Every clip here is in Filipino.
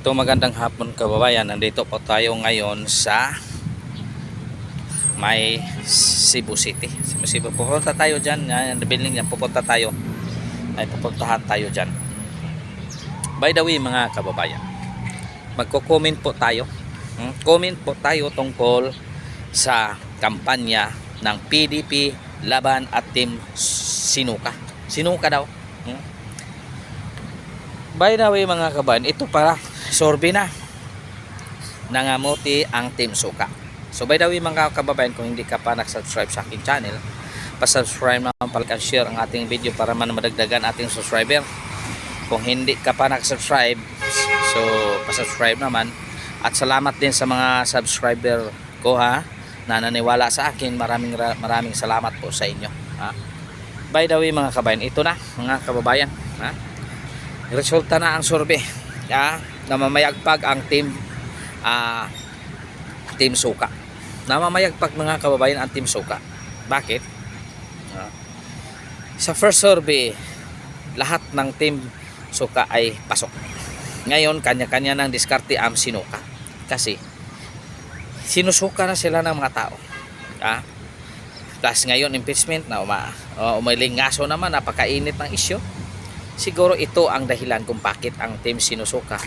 Ito magandang hapon kababayan. Nandito po tayo ngayon sa may Cebu City. Cebu. Pupunta tayo dyan. Building niya. Pupunta tayo. Ay pupuntahan tayo dyan. By the way mga kababayan, magko-comment po tayo. Comment po tayo tungkol sa kampanya ng PDP laban at Team Sinuka. Sinuka daw. By the way mga kababayan, ito para sorbe na nangamuti ang Team Suka. So by the way mga kababayan, kung hindi ka pa nag-subscribe sa aking channel, pa-subscribe naman, palike and share ang ating video para man madagdagan ating subscriber. Kung hindi ka pa nag-subscribe, so pa-subscribe naman. At salamat din sa mga subscriber ko na naniwala sa akin. Maraming salamat po sa inyo. By the way mga kababayan, ito na mga kababayan. Resulta na ang survey. Namamayagpag ang Team Suka. Namamayagpag mga kababayan ang Team Suka. Bakit? Sa first survey, lahat ng Team Suka ay pasok. Ngayon, kanya-kanya ng diskarte ang Sinuka. Kasi, sinusuka na sila ng mga tao. Tapos ngayon, impeachment na umalingaso naman, napakainit ng isyo. Siguro ito ang dahilan kung bakit ang Team Sinusuka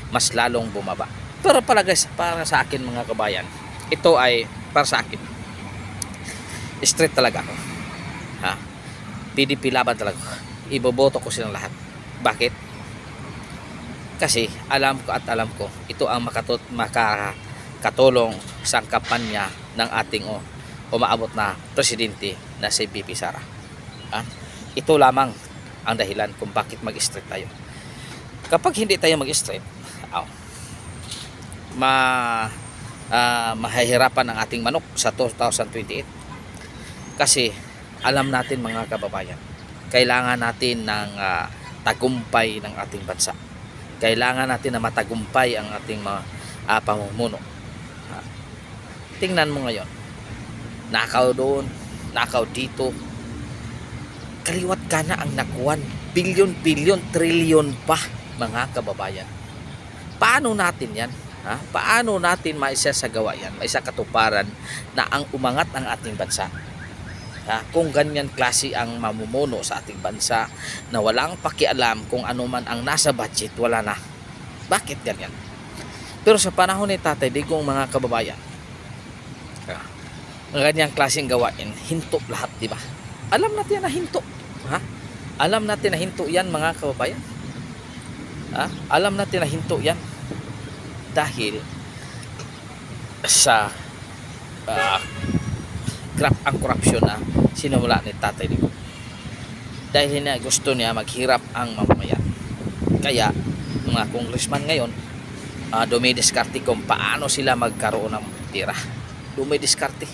mas lalong bumaba. Pero para sa akin mga kabayan, ito ay para sa akin. Straight talaga ako. PDP laban talaga. Iboboto ko silang lahat. Bakit? Kasi alam ko ito ang makakatulong sa kampanya ng ating umaabot na presidente na si VP Sara. Ito lamang ang dahilan kung bakit mag-straight tayo. Kapag hindi tayo mag-straight, mahihirapan ang ating manok sa 2028. Kasi alam natin mga kababayan, kailangan natin ng tagumpay ng ating bansa. Kailangan natin na matagumpay ang ating pamumuno. Tingnan mo ngayon, nakaw doon, nakaw dito, kaliwat ka na ang nakuhan, bilyon, trilyon pa mga kababayan. Paano natin yan? Paano natin maisasagawa yan, maisakatuparan na ang umangat ang ating bansa? Kung ganyan klase ang mamumuno sa ating bansa na walang pakialam kung ano man ang nasa budget, wala na. Bakit ganyan? Pero sa panahon ni Tatay Digong mga kababayan, ganyang klaseng gawain, hinto lahat, di ba? Alam natin na hinto. Alam natin na hinto yan mga kababayan. Alam natin na hinto yan. Dahil sa ang korupsyon na sinumula ni Tatay Digong. Dahil na gusto niya maghirap ang mamamayan. Kaya mga congressman ngayon dumidiskarte kung paano sila magkaroon ng tira. Dumidiskarte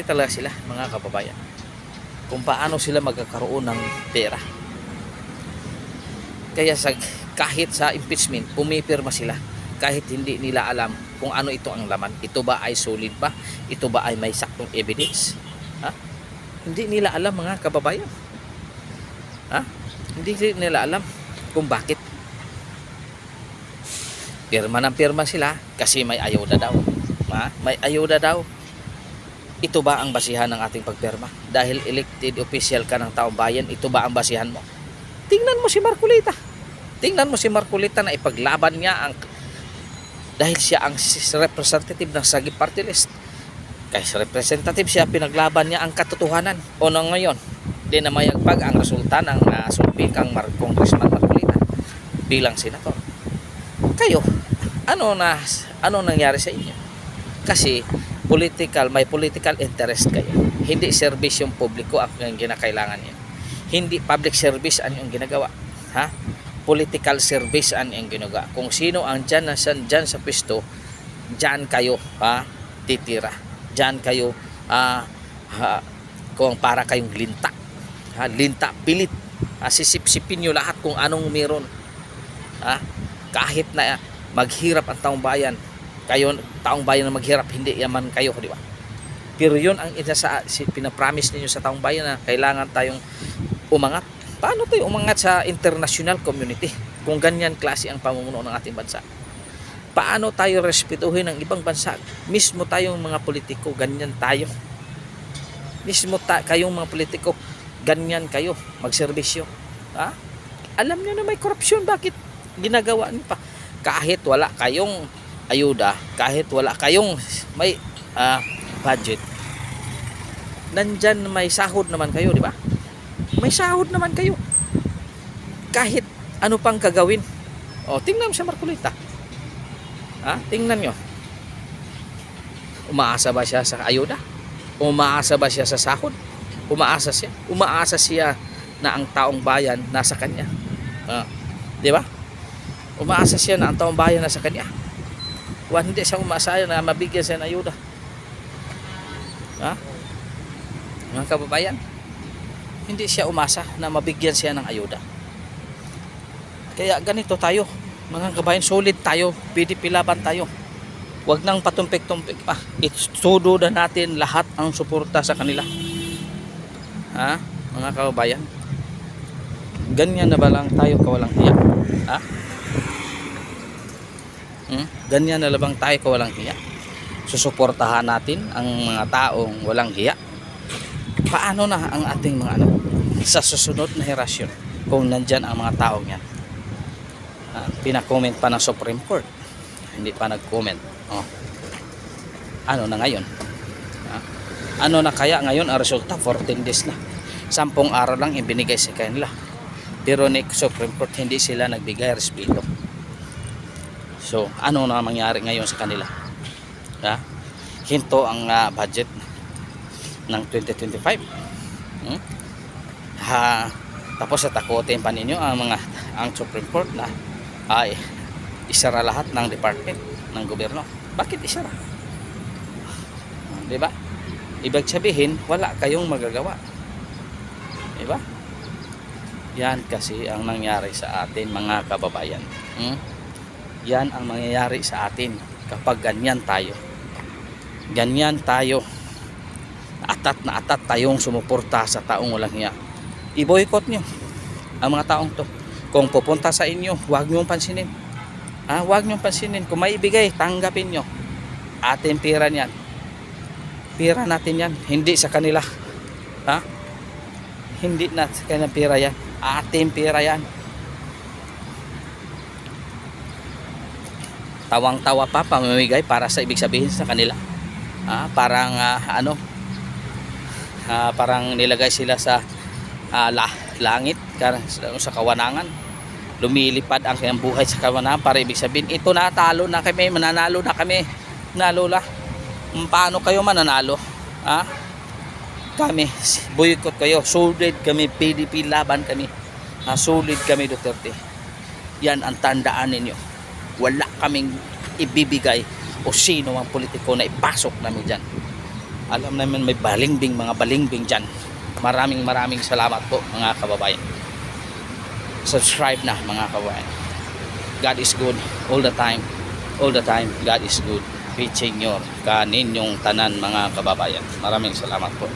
talaga sila mga kababayan, kung paano sila magkakaroon ng pera. Kaya kahit sa impeachment pumipirma sila kahit hindi nila alam kung ano ito ang laman. Ito ba ay solid ba? Ito ba ay may saktong evidence? Hindi nila alam mga kababayan. Hindi nila alam kung bakit. Pirma ng pirma sila kasi may ayuda daw. May ayuda daw. Ito ba ang basihan ng ating pagpirma? Dahil elected official ka ng taong bayan, ito ba ang basihan mo? Tingnan mo si Marcolita. Tingnan mo si Marcolita na ipaglaban niya dahil siya ang representative ng Sagip Party List. Kaya representative siya, pinaglaban niya ang katotohanan. O ngayon, di na mayagpag ang resulta ng sulpikang Congressman Marcolita bilang senator. Kayo, ano nangyari sa inyo? Kasi may political interest kayo. Hindi serbisyong publiko ang ginakailangan niyo. Hindi public service ang yung ginagawa. Political service ang yung ginagawa. Kung sino ang dyan sa pwesto, dyan kayo titira. Dyan kayo kung para kayong linta. Linta, pilit. Sisipsipin nyo lahat kung anong meron. Kahit na maghirap ang taong bayan, kayo taong bayan na maghirap, hindi yaman kayo, di ba? Pero yun ang pinapromise ninyo sa taong bayan na kailangan tayong umangat. Paano tayo umangat sa international community kung ganyan klase ang pamumuno ng ating bansa? Paano tayo respetuhin ng ibang bansa? Mismo tayong mga politiko, ganyan tayo. Mismo kayong mga politiko, ganyan kayo magserbisyo. Ha? Alam niyo na may korupsyon, bakit ginagawa niyo pa? Kahit wala kayong ayuda, kahit wala kayong may budget, nandyan may sahod naman kayo, di ba? May sahod naman kayo. Kahit ano pang gagawin. O, tingnan mo sa Marcolita. Tingnan nyo. Umaasa ba siya sa ayuda? Umaasa ba siya sa sahod? Umaasa siya. Umaasa siya na ang taong bayan nasa kanya. Di ba? Umaasa siya na ang taong bayan nasa kanya. Hindi siya umaasa na mabigyan siya ng ayuda. Mga kababayan, hindi siya umasa na mabigyan siya ng ayuda. Kaya ganito tayo, mga kabayan, solid tayo, PDP laban tayo. Huwag nang patumpik-tumpik pa. Itudo na natin lahat ang suporta sa kanila. Mga kababayan, ganyan na ba lang tayo kawalang hiya? Ganyan na labang tayo kawalang hiya? Susuportahan natin ang mga taong walang hiya? Paano na ang ating mga anak sa susunod na henerasyon kung nandyan ang mga taong yan? Pina-comment pa ng Supreme Court, hindi pa nag-comment. Ano na ngayon? Ano na kaya ngayon ang resulta? 14 days na, 10 araw lang ibinigay sa kanila, pero ni Supreme Court hindi sila nagbigay respeto. So ano na mangyari ngayon sa kanila? Hinto ang budget ng 2025. Tapos takutin pa ninyo ang Supreme Court na ay isara lahat ng department ng gobyerno. Bakit isara? Diba? Ibig sabihin wala kayong magagawa. Diba? Yan kasi ang nangyari sa atin, mga kababayan. Yan ang mangyayari sa atin kapag ganyan tayo. Ganyan tayo. Atat na atat tayong sumuporta sa taong walang hiya. I-boycott nyo ang mga taong to. Kung pupunta sa inyo, huwag nyo pansinin. Huwag nyo pansinin. Kung may ibigay, tanggapin nyo. Ating pera niyan. Pera natin yan. Hindi sa kanila. Hindi na sa kanilang pera yan. Ating pera yan. Tawang-tawa pa pamimigay para sa ibig sabihin sa kanila. Parang parang nilagay sila sa langit, sa kawanangan. Lumilipad ang kanyang buhay sa kawanangan para ibig sabihin, ito na, talo na kami, mananalo na kami. Nalola. Paano kayo mananalo? Kami, boycott kayo. Solid kami, PDP laban kami. Solid kami, Duterte. Yan ang tandaan ninyo. Wala kaming ibibigay o sino ang politiko na ipasok namin dyan. Alam namin may mga balingbing dyan. Maraming salamat po, mga kababayan. Subscribe na, mga kababayan. God is good all the time. All the time, God is good. Reaching your kaninyong tanan, mga kababayan. Maraming salamat po.